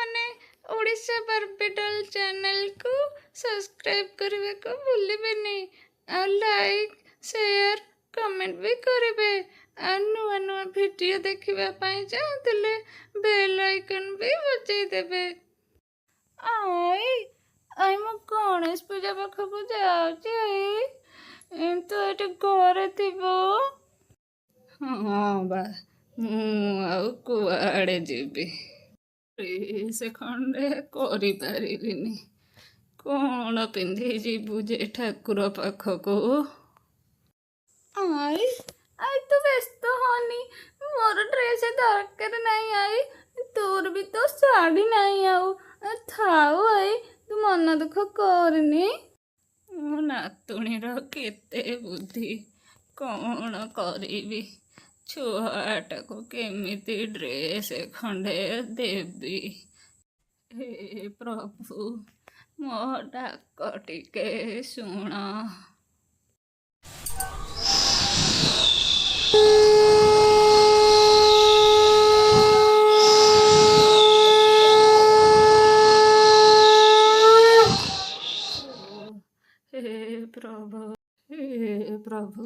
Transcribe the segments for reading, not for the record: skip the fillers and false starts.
मैंने Odisha Barbie channel को subscribe करने को भूलिबेनी आ लाइक शेयर कमेंट भी करेंगे आ नुआ नुआ वीडियो देखिबा पाई चाहते बेल आइकन भी बजाई देबे। आई आई मो गणेश पूजा पाखक जाऊँगी आई तो ये घरे थी। हाँ बा कुआड़े जीवी से खंडे करिपारिनी कौन पिंधि जीवु जे ठाकुर पाखक। आई आई तू व्यस्त होनी मोर ड्रेस दरकार नहीं आई तोर भी तो शाढ़ी नहीं आउ थाऊ आई तू मन दुख करनी। मो नातुणीर केते बुद्धि कौन करी छुआटा को केमिति ड्रेस खंडे देवी। हे प्रभु मो डाक टिके शुण। हे प्रभु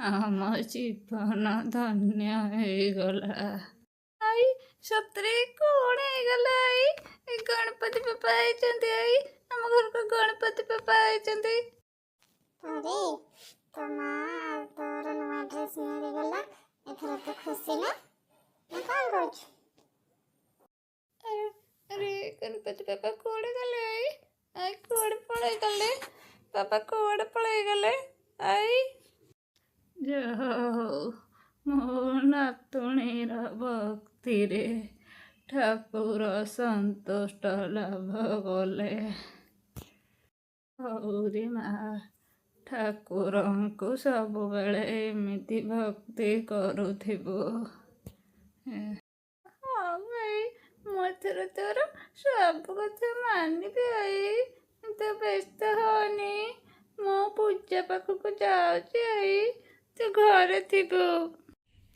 आम जीवन धन्य होगला। आई सतरे कौन होगला आई गणपति बापा आई आम घर को गणपति बापा आई। अरे तो माँ तोर नुआ ड्रेस मिल गला एथर तो खुशी ना मैं कौन करूँ। अरे गणपति बापा कोड़े गले आई कोड़े पड़े गले पापा कोड़े पड़े गले आई जाओ मो नातुणीर भक्ति रे ठाकुर संतुष्ट लाभ गले। हौरी माँ ठाकुर को सब बेले एमती भक्ति करुथिबो। हाँ भाई मथुर तोर सब कथा मानिबे आई तो व्यस्त होनी मो पूजा पाखक जाऊँगी आई तो घरे थीबो।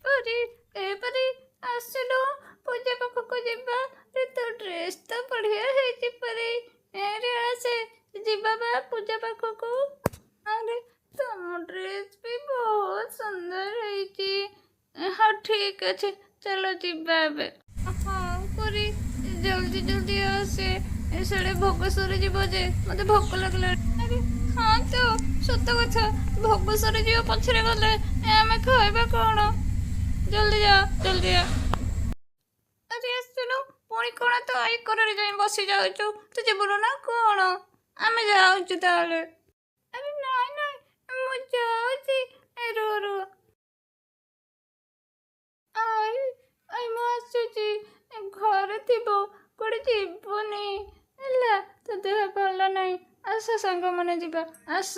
परी ए परी आसलु पूजा पाखक जीवा रे तो ड्रेस तो बढ़िया है परी रे आसे जीवा बा पूजा पाखक। अरे तुम ड्रेस भी बहुत सुंदर है। हाँ ठीक अच्छे चलो जीवा बे। हाँ परी जल्दी जल्दी आसे साढ़े भोगेश्वर जीव जे मत भोक लगला। अरे हाँ तो सत कथा भोगेश्वर जीव पछरे गले आम खाइबा कौन जल्दी जा जल्दी आ। अरे सुनो पुणी कौन तो आई करे जाई बसी जाऊँ तू जीवन ना कौन आम जाऊँ ताले। अरे नाई नाई मु जाऊँगी रो रो आई आई मु आसुची घरे थीबो कोड़े जीवनी है तो देह भल नहीं आस सांग मैंने जीवा आस।